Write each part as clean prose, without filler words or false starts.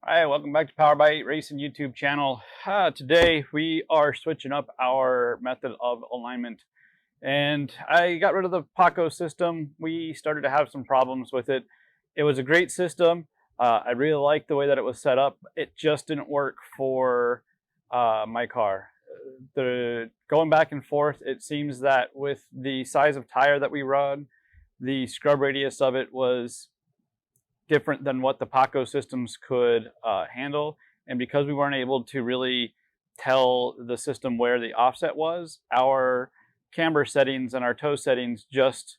Hi, welcome back to Power by 8 Racing YouTube channel. Today we are switching up our method of alignment, and I got rid of the Paco system. We started to have some problems with it. It was a great system. I really liked the way that it was set up. It just didn't work for my car. The going back and forth, it seems that with the size of tire that we run, the scrub radius of it was different than what the Paco systems could handle. And because we weren't able to really tell the system where the offset was, our camber settings and our toe settings just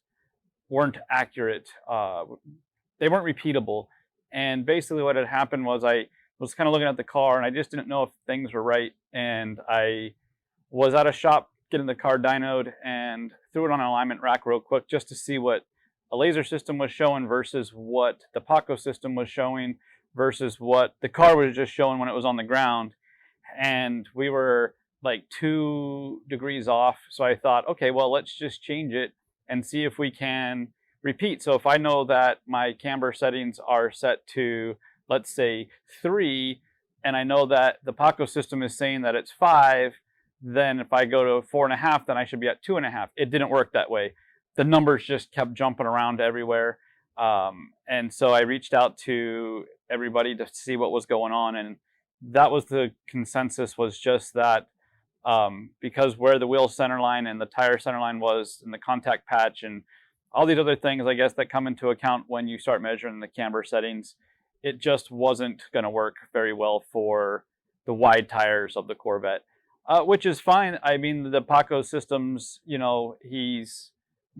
weren't accurate. They weren't repeatable. And basically what had happened was I was kind of looking at the car and I just didn't know if things were right. And I was at a shop getting the car dynoed and threw it on an alignment rack real quick just to see what a laser system was showing versus what the Paco system was showing versus what the car was just showing when it was on the ground. And we were like 2 degrees off. So I thought, okay, well, let's just change it and see if we can repeat. So if I know that my camber settings are set to, let's say, 3, and I know that the Paco system is saying that it's 5, then if I go to 4.5, then I should be at 2.5. It didn't work that way. The numbers just kept jumping around everywhere. And so I reached out to everybody to see what was going on. And that was the consensus, was just that because where the wheel center line and the tire center line was and the contact patch and all these other things, I guess, that come into account when you start measuring the camber settings, it just wasn't going to work very well for the wide tires of the Corvette, which is fine. I mean, the Paco systems, he's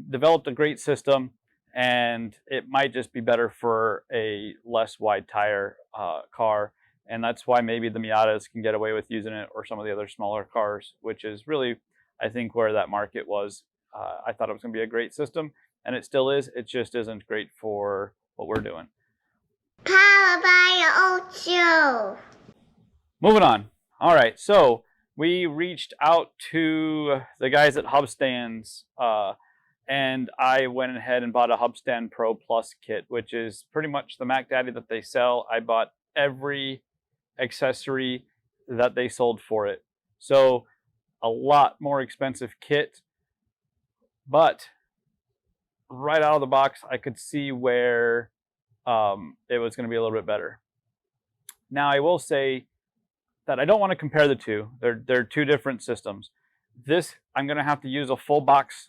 developed a great system, and it might just be better for a less wide tire car, and that's why maybe the Miatas can get away with using it, or some of the other smaller cars, which is really, I think, where that market was. I thought it was going to be a great system, and it still is. It just isn't great for what we're doing. Power by 8. Moving on. All right, so we reached out to the guys at Hubstands, and I went ahead and bought a Hubstand Pro Plus kit, which is pretty much the Mac Daddy that they sell. I bought every accessory that they sold for it. So a lot more expensive kit, but right out of the box, I could see where it was going to be a little bit better. Now, I will say that I don't want to compare the two. They're two different systems. This, I'm going to have to use a full box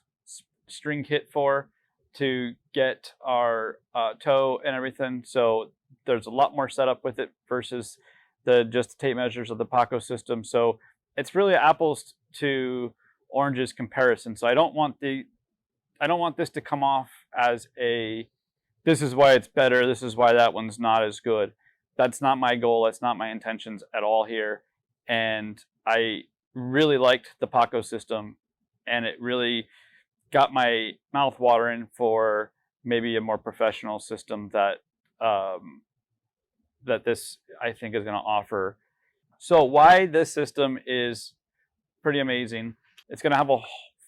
string kit for to get our toe and everything. So there's a lot more setup with it versus the just tape measures of the Paco system. So it's really apples to oranges comparison. So I don't want this to come off as a, this is why it's better, this is why that one's not as good. That's not my goal. That's not my intentions at all here. And I really liked the Paco system, and it really got my mouth watering for maybe a more professional system that that this, I think, is going to offer. So why this system is pretty amazing. It's going to have a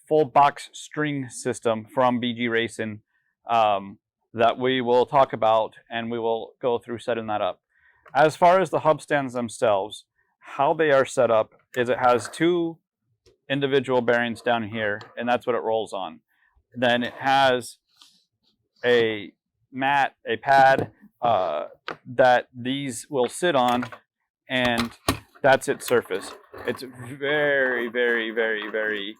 full box string system from BG Racing that we will talk about, and we will go through setting that up. As far as the hub stands themselves, how they are set up is it has 2 individual bearings down here, and that's what it rolls on. Then it has a mat, a pad that these will sit on, and that's its surface. It's very, very, very, very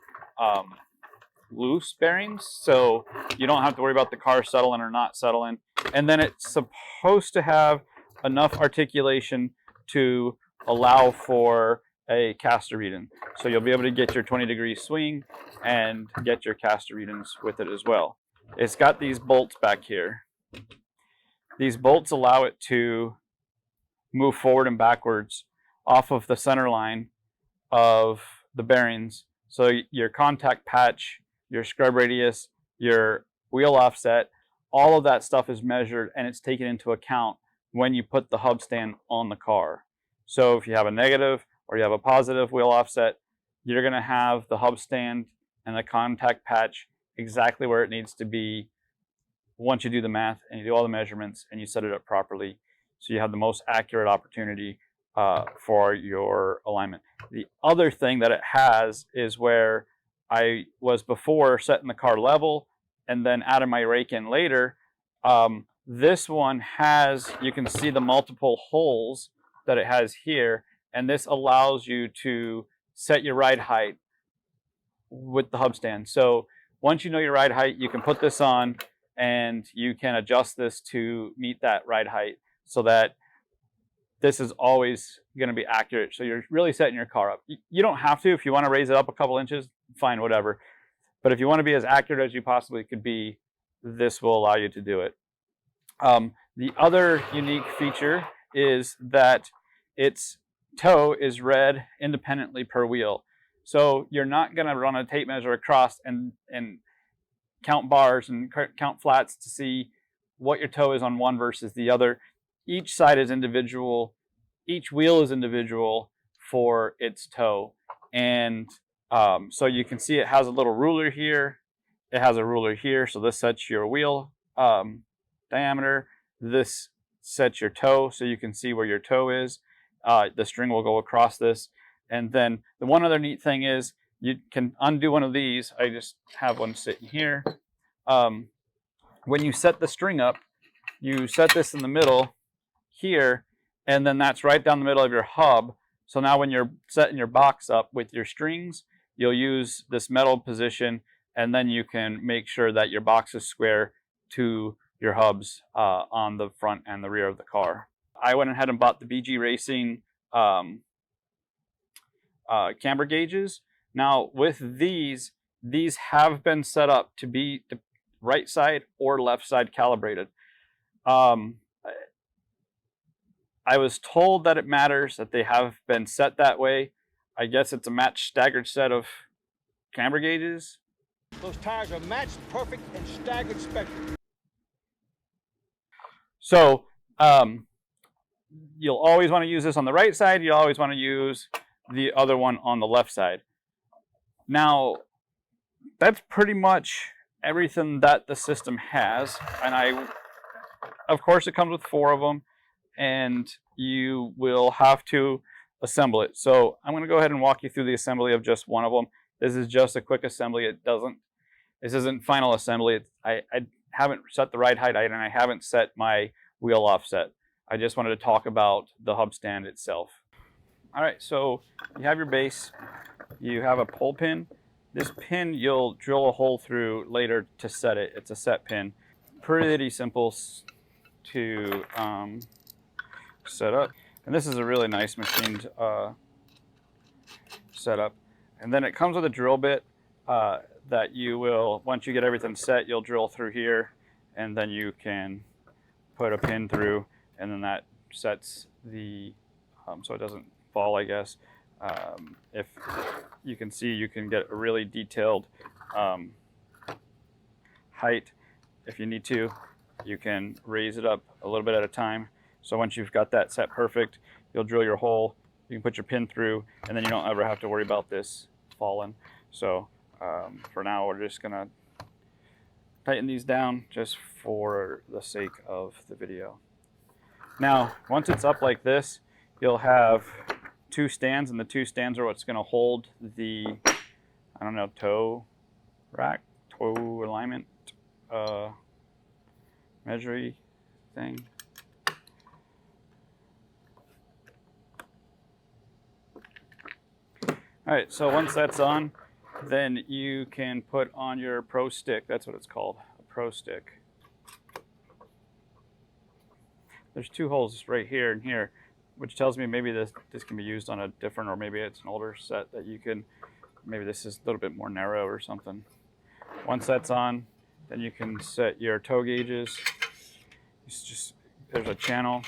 loose bearings, so you don't have to worry about the car settling or not settling. And then it's supposed to have enough articulation to allow for a caster reading. So you'll be able to get your 20-degree swing and get your caster readings with it as well. It's got these bolts back here. These bolts allow it to move forward and backwards off of the center line of the bearings. So your contact patch, your scrub radius, your wheel offset, all of that stuff is measured, and it's taken into account when you put the hub stand on the car. So if you have a negative or you have a positive wheel offset, you're going to have the hub stand and the contact patch exactly where it needs to be once you do the math and you do all the measurements and you set it up properly. so you have the most accurate opportunity for your alignment. The other thing that it has is where I was before setting the car level and then added my rake in later. This one has, you can see the multiple holes that it has here, and this allows you to set your ride height with the Hubstand. So once you know your ride height, you can put this on and you can adjust this to meet that ride height so that this is always going to be accurate. So you're really setting your car up. You don't have to. If you want to raise it up a couple inches, fine, whatever. But if you want to be as accurate as you possibly could be, this will allow you to do it. The other unique feature is that its toe is read independently per wheel. So you're not going to run a tape measure across and count bars and count flats to see what your toe is on one versus the other. Each side is individual. Each wheel is individual for its toe. And so you can see it has a little ruler here. It has a ruler here. So this sets your wheel diameter. This sets your toe, so you can see where your toe is. The string will go across this. And then the one other neat thing is you can undo one of these. I just have one sitting here. When you set the string up, you set this in the middle here, and then that's right down the middle of your hub. So now when you're setting your box up with your strings, you'll use this metal position, and then you can make sure that your box is square to your hubs on the front and the rear of the car. I went ahead and bought the BG Racing camber gauges. Now with these have been set up to be the right side or left side calibrated. I was told that it matters that they have been set that way. I guess it's a matched staggered set of camber gauges. Those tires are matched, perfect, and staggered spectrum. So you'll always want to use this on the right side. You'll always want to use the other one on the left side. Now, that's pretty much everything that the system has. And of course, it comes with 4 of them, and you will have to assemble it. So I'm going to go ahead and walk you through the assembly of just one of them. This is just a quick assembly. This isn't final assembly. I haven't set the ride height, and I haven't set my wheel offset. I just wanted to talk about the Hubstand itself. All right, so you have your base. You have a pull pin. This pin you'll drill a hole through later to set it. It's a set pin. Pretty simple to set up. And this is a really nice machined setup. And then it comes with a drill bit that you will, once you get everything set, you'll drill through here, and then you can put a pin through, and then that sets the, so it doesn't fall, I guess. If you can see, you can get a really detailed height. If you need to, you can raise it up a little bit at a time. So once you've got that set perfect, you'll drill your hole, you can put your pin through, and then you don't ever have to worry about this falling. So for now, we're just gonna tighten these down just for the sake of the video. Now, once it's up like this, you'll have 2 stands, and the 2 stands are what's gonna hold the, I don't know, toe rack, toe alignment, measuring thing. All right, so once that's on, then you can put on your Pro Stick. That's what it's called, a Pro Stick. There's 2 holes right here and here, which tells me maybe this can be used on a different, or maybe it's an older set that you can, maybe this is a little bit more narrow or something. Once that's on, then you can set your toe gauges. It's just, there's a channel.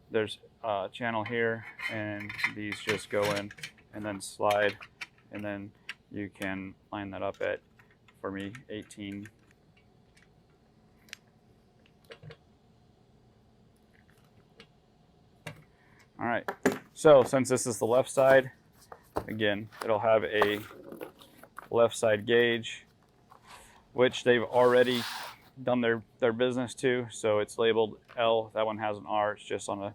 There's a channel here, and these just go in and then slide, and then you can line that up at, for me, 18. All right, so since this is the left side, again, it'll have a left side gauge, which they've already done their business to. So it's labeled L. That one has an R. It's just on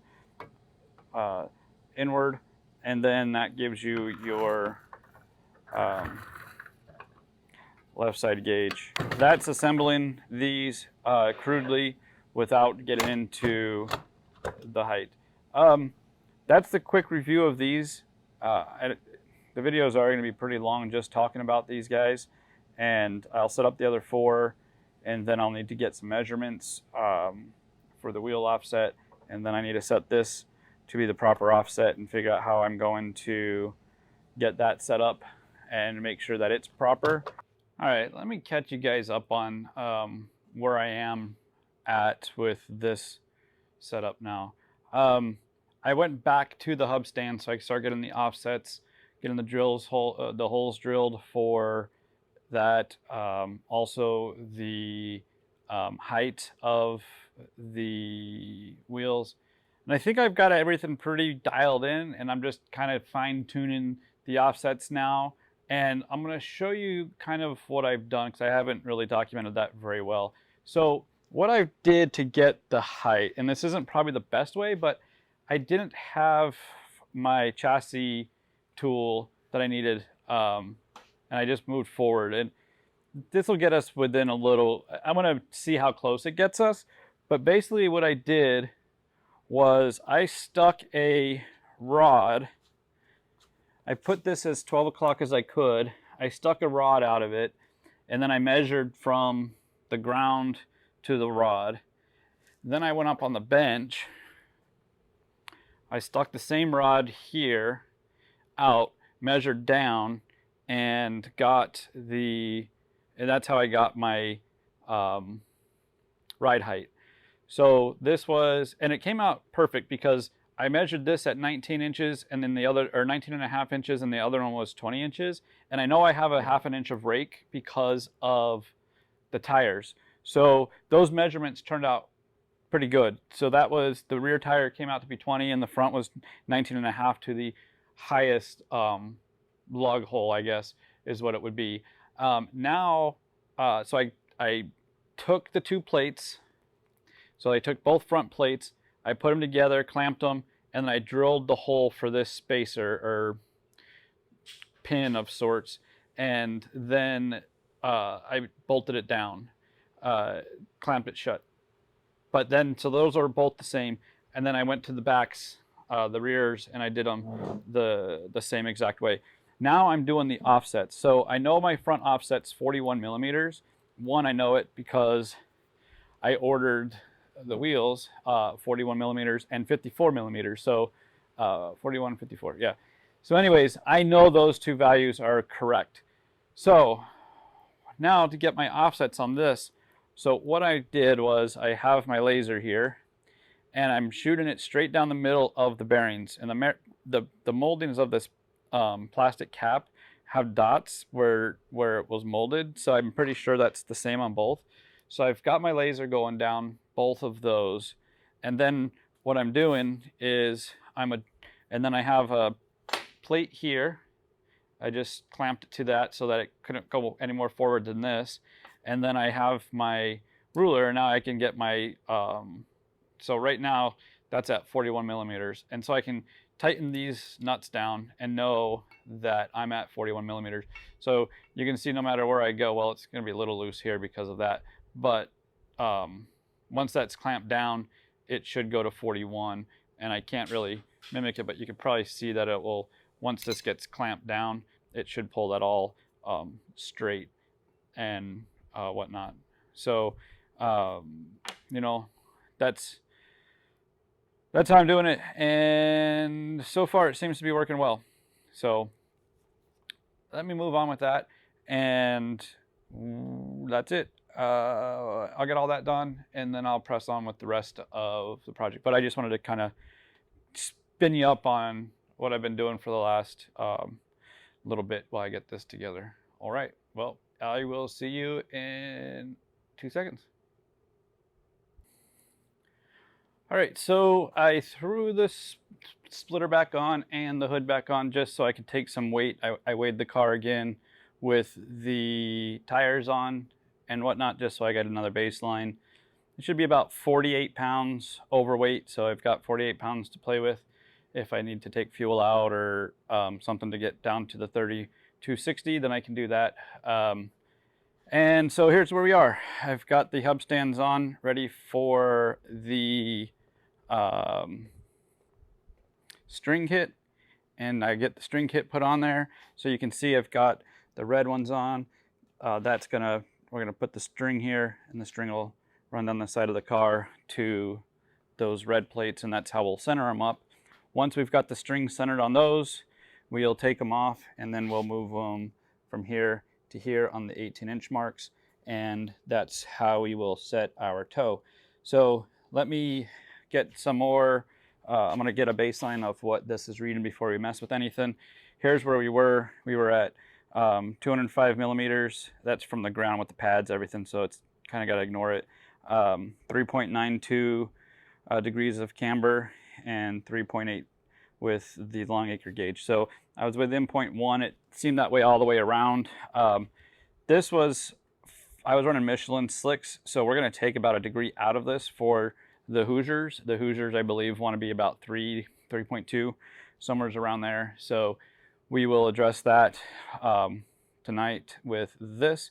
a inward, and then that gives you your left side gauge. That's assembling these crudely without getting into the height. That's the quick review of these. The videos are going to be pretty long just talking about these guys, and I'll set up the other 4, and then I'll need to get some measurements for the wheel offset, and then I need to set this to be the proper offset and figure out how I'm going to get that set up and make sure that it's proper. All right, let me catch you guys up on where I am at with this setup now. I went back to the Hubstand so I could start getting the offsets, getting the the holes drilled for that. Also the height of the wheels. And I think I've got everything pretty dialed in, and I'm just kind of fine tuning the offsets now. And I'm going to show you kind of what I've done because I haven't really documented that very well. So what I did to get the height, and this isn't probably the best way, but I didn't have my chassis tool that I needed, and I just moved forward. And this will get us within a little, I'm going to see how close it gets us. But basically what I did was I stuck a rod. I put this as 12 o'clock as I could. I stuck a rod out of it, and then I measured from the ground to the rod. Then I went up on the bench. I stuck the same rod here out, measured down, and got and that's how I got my ride height. So this was, and it came out perfect because I measured this at 19 inches and then the other, or 19 and a half inches, and the other one was 20 inches. And I know I have a half an inch of rake because of the tires. So those measurements turned out pretty good. So that was, the rear tire came out to be 20 and the front was 19 and a half to the highest lug hole, I guess, is what it would be. So I took the 2 plates. So I took both front plates, I put them together, clamped them, and then I drilled the hole for this spacer or pin of sorts, and then I bolted it down, clamped it shut. But then, so those are both the same, and then I went to the backs, the rears, and I did them the same exact way. Now I'm doing the offsets. So I know my front offset's 41 millimeters. One, I know it because I ordered the wheels 41 millimeters and 54 millimeters. So 41, 54, yeah. So anyways, I know those 2 values are correct. So now to get my offsets on this, so what I did was I have my laser here and I'm shooting it straight down the middle of the bearings, and the moldings of this plastic cap have dots where it was molded, so I'm pretty sure that's the same on both. So I've got my laser going down both of those, and then what I'm doing is and then I have a plate here. I just clamped it to that so that it couldn't go any more forward than this, and then I have my ruler. Now I can get my so right now that's at 41 millimeters, and so I can tighten these nuts down and know that I'm at 41 millimeters. So you can see no matter where I go, well, it's going to be a little loose here because of that, but once that's clamped down, it should go to 41, and I can't really mimic it, but you can probably see that it will, once this gets clamped down, it should pull that all straight and whatnot. So, you know, that's how I'm doing it, and so far it seems to be working well. So let me move on with that, and that's it. I'll get all that done, and then I'll press on with the rest of the project. But I just wanted to kind of spin you up on what I've been doing for the last little bit while I get this together. All right, well, I will see you in 2 seconds. All right, so I threw the splitter back on and the hood back on just so I could take some weight. I weighed the car again with the tires on and whatnot, just so I get another baseline. It should be about 48 pounds overweight, so I've got 48 pounds to play with if I need to take fuel out or something to get down to the 3260, then I can do that. And so here's where we are. I've got the hub stands on, ready for the string kit, and I get the string kit put on there. So you can see I've got the red ones on. We're gonna put the string here, and the string will run down the side of the car to those red plates, and that's how we'll center them up. Once we've got the string centered on those, we'll take them off, and then we'll move them from here to here on the 18-inch marks, and that's how we will set our toe. So let me get some more, I'm gonna get a baseline of what this is reading before we mess with anything. Here's where we were. We were at 205 millimeters. That's from the ground with the pads, everything, so it's kind of got to ignore it. 3.92 degrees of camber and 3.8 with the long acre gauge. So I was within 0.1. It seemed that way all the way around. I was running Michelin slicks, so we're going to take about a degree out of this for the Hoosiers. The Hoosiers, I believe, want to be about 3.2, somewhere around there. So we will address that tonight with this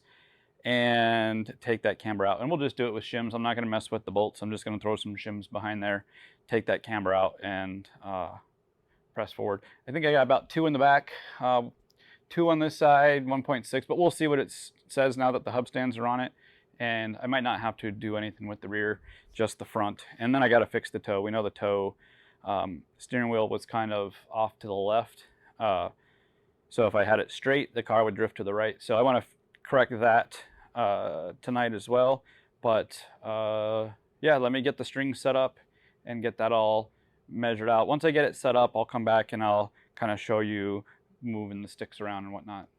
and take that camber out. And we'll just do it with shims. I'm not going to mess with the bolts. I'm just going to throw some shims behind there, take that camber out, and press forward. I think I got about 2 in the back, 2 on this side, 1.6, but we'll see what it says now that the hub stands are on it. And I might not have to do anything with the rear, just the front. And then I got to fix the toe. We know the toe steering wheel was kind of off to the left. So if I had it straight, the car would drift to the right. So I want to correct that tonight as well. But yeah, let me get the string set up and get that all measured out. Once I get it set up, I'll come back and I'll kind of show you moving the sticks around and whatnot.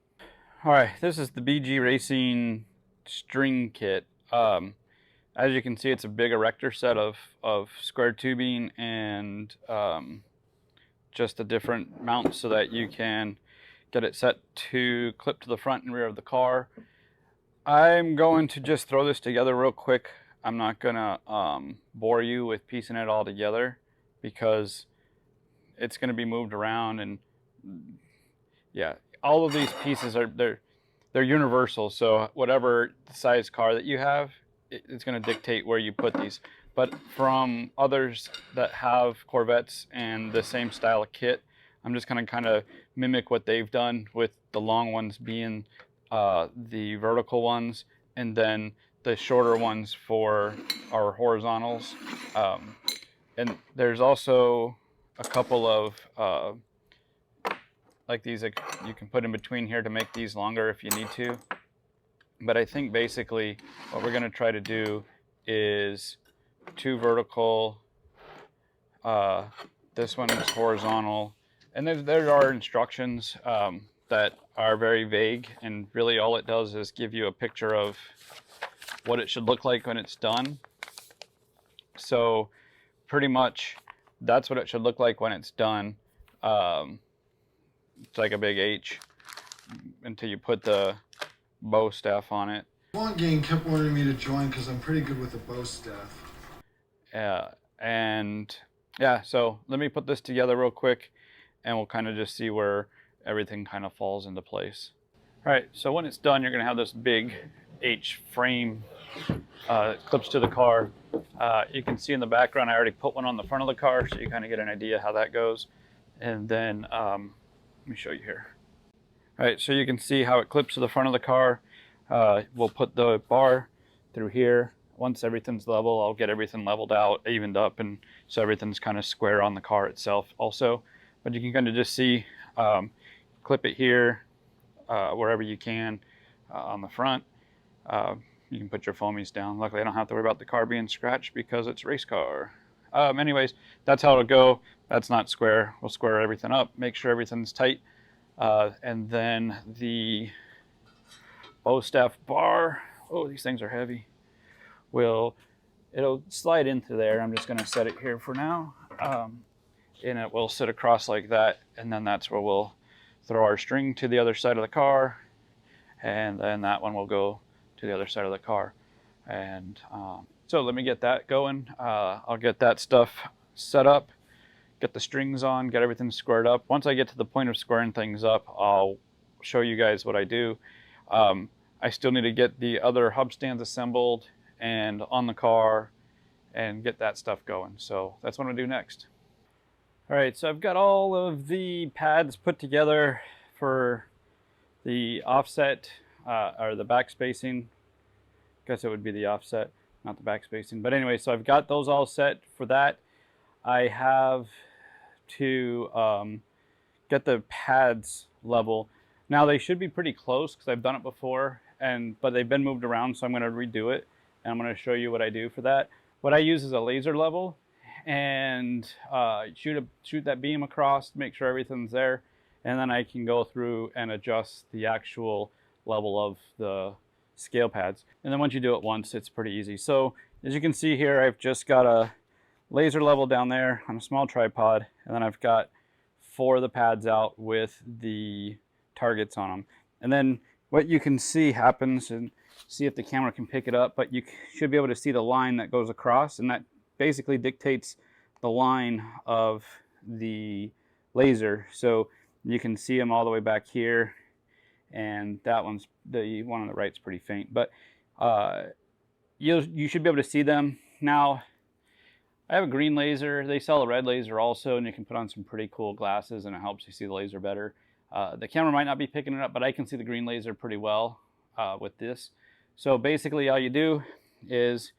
All right, this is the BG Racing string kit. As you can see, it's a big erector set of square tubing and just a different mount so that you can get it set to clip to the front and rear of the car. I'm going to just throw this together real quick. I'm not gonna bore you with piecing it all together because it's gonna be moved around, and yeah, all of these pieces they're universal. So whatever size car that you have, it's gonna dictate where you put these. But from others that have Corvettes and the same style of kit, I'm just gonna kind of mimic what they've done, with the long ones being the vertical ones, and then the shorter ones for our horizontals. And there's also a couple of like these you can put in between here to make these longer if you need to. But I think basically what we're gonna try to do is 2 vertical, this one is horizontal, and there are instructions that are very vague, and really all it does is give you a picture of what it should look like when it's done. So pretty much that's what it should look like when it's done. It's like a big H until you put the bow staff on it. One gang kept wanting me to join because I'm pretty good with the bow staff. And yeah, so let me put this together real quick and we'll kind of just see where everything kind of falls into place. All right, so when it's done, you're gonna have this big H frame clips to the car. You can see in the background, I already put one on the front of the car, so you kind of get an idea how that goes. And then let me show you here. All right, so you can see how it clips to the front of the car. We'll put the bar through here. Once everything's level, I'll get everything leveled out, evened up, and so everything's kind of square on the car itself also. But you can kind of just see, clip it here, wherever you can on the front. You can put your foamies down. Luckily, I don't have to worry about the car being scratched because it's a race car. Anyways, that's how it'll go. That's not square. We'll square everything up, make sure everything's tight. And then the bow staff bar, oh, these things are heavy. It'll slide into there. I'm just gonna set it here for now. And it will sit across like that. And then that's where we'll throw our string to the other side of the car. And then that one will go to the other side of the car. And so let me get that going. I'll get that stuff set up, get the strings on, get everything squared up. Once I get to the point of squaring things up, I'll show you guys what I do. I still need to get the other hub stands assembled and on the car and get that stuff going. So that's what I'm gonna do next. All right, so I've got all of the pads put together for the offset or the back spacing. I guess it would be the offset, not the back spacing. But anyway, so I've got those all set for that. I have to get the pads level. Now they should be pretty close because I've done it before, but they've been moved around, so I'm going to redo it, and I'm going to show you what I do for that. What I use is a laser level, and shoot that beam across, make sure everything's there, and then I can go through and adjust the actual level of the scale pads. And then once you do it once, it's pretty easy. So as you can see here, I've just got a laser level down there on a small tripod, and then I've got 4 of the pads out with the targets on them. And then what you can see happens, and see if the camera can pick it up, but you should be able to see the line that goes across, and that basically dictates the line of the laser. So you can see them all the way back here, and that one's the one on the right's pretty faint, but you should be able to see them. Now I have a green laser. They sell a red laser also, and you can put on some pretty cool glasses and it helps you see the laser better. The camera might not be picking it up, but I can see the green laser pretty well with this. So basically all you do is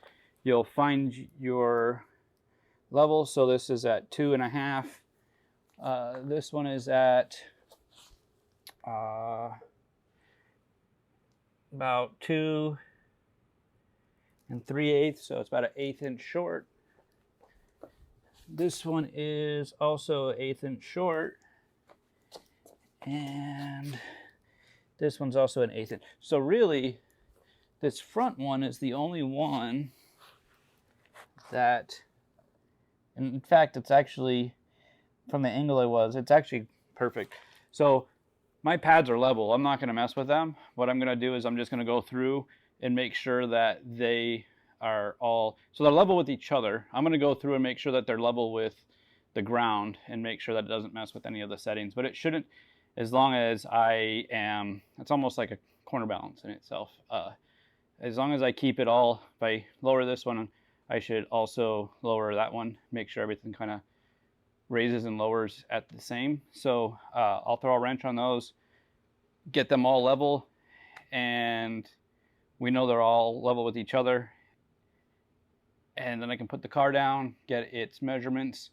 you'll find your level. So this is at 2.5. This one is at about 2 3/8, so it's about an 1/8 inch short. This one is also 1/8 inch short, and this one's also an 1/8 inch. So really, this front one is the only one that, and in fact, it's actually, from the angle it's actually perfect. So my pads are level. I'm not going to mess with them. What I'm going to do is I'm just going to go through and make sure that they are all, so they're level with each other. I'm going to go through and make sure that they're level with the ground and make sure that it doesn't mess with any of the settings. But it shouldn't, as long as I am, it's almost like a corner balance in itself. As long as I keep it all, if I lower this one, I should also lower that one, make sure everything kind of raises and lowers at the same. So I'll throw a wrench on those, get them all level, and we know they're all level with each other. And then I can put the car down, get its measurements,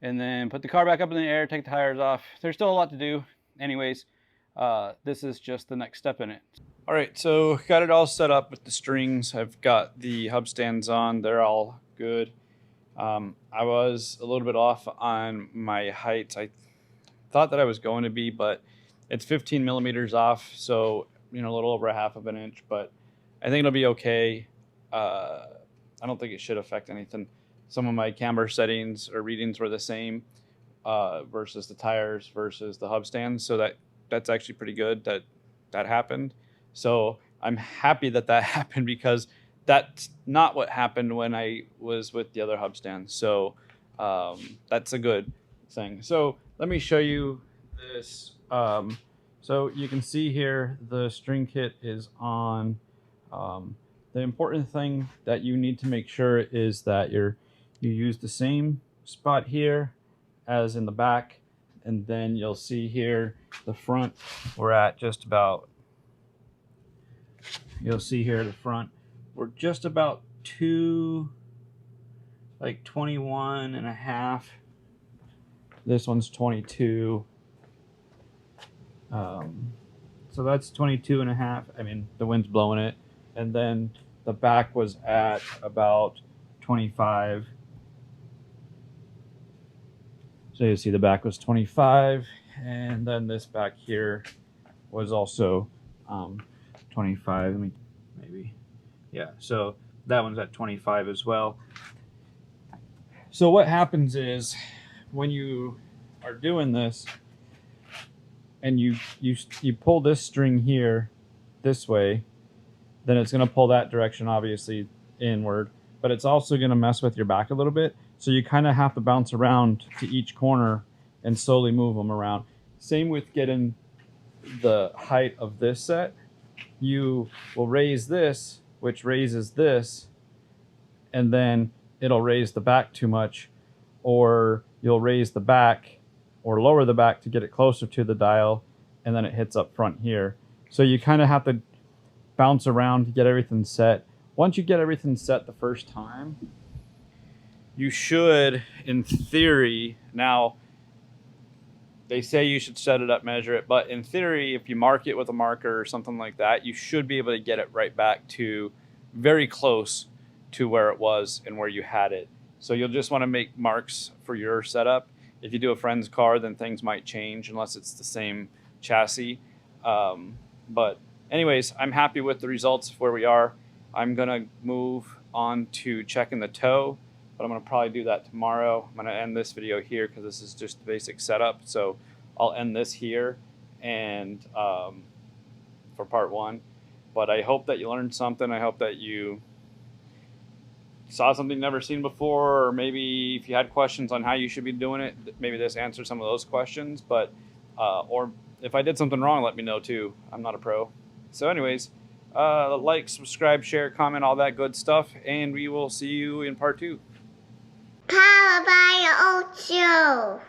and then put the car back up in the air, take the tires off. There's still a lot to do. Anyways, this is just the next step in it. All right, so got it all set up with the strings. I've got the hub stands on. They're all good. I was a little bit off on my heights. I thought that I was going to be, but it's 15 millimeters off, so a little over 1/2 of an inch, but I think it'll be okay. I don't think it should affect anything. Some of my camber settings or readings were the same versus the tires versus the hub stands, so that's actually pretty good that happened. So I'm happy that happened, because that's not what happened when I was with the other hub stands. So that's a good thing. So let me show you this. So you can see here the string kit is on. The important thing that you need to make sure is that you use the same spot here as in the back, and then you'll see here the front, we're at just about, you'll see here the front, we're just about 21.5. This one's 22. So that's 22.5. I mean, the wind's blowing it. And then the back was at about 25. So you see the back was 25, and then this back here was also 25. Let me maybe, yeah. So that one's at 25 as well. So what happens is when you are doing this, and you pull this string here this way, then it's going to pull that direction obviously inward, but it's also going to mess with your back a little bit. So you kind of have to bounce around to each corner and slowly move them around. Same with getting the height of this set. You will raise this, which raises this, and then it'll raise the back too much, or you'll raise the back or lower the back to get it closer to the dial, and then it hits up front here. So you kind of have to bounce around to get everything set. Once you get everything set the first time, you should, in theory, now they say you should set it up, measure it, but in theory, if you mark it with a marker or something like that, you should be able to get it right back to very close to where it was and where you had it. So you'll just want to make marks for your setup. If you do a friend's car, then things might change unless it's the same chassis. But anyways, I'm happy with the results of where we are. I'm gonna move on to checking the toe, but I'm gonna probably do that tomorrow. I'm gonna end this video here because this is just the basic setup. So I'll end this here and for part one. But I hope that you learned something. I hope that you saw something never seen before, or maybe if you had questions on how you should be doing it, maybe this answers some of those questions. But or if I did something wrong, let me know too. I'm not a pro. So anyways, like, subscribe, share, comment, all that good stuff, and we will see you in part 2. Powered by Ocho.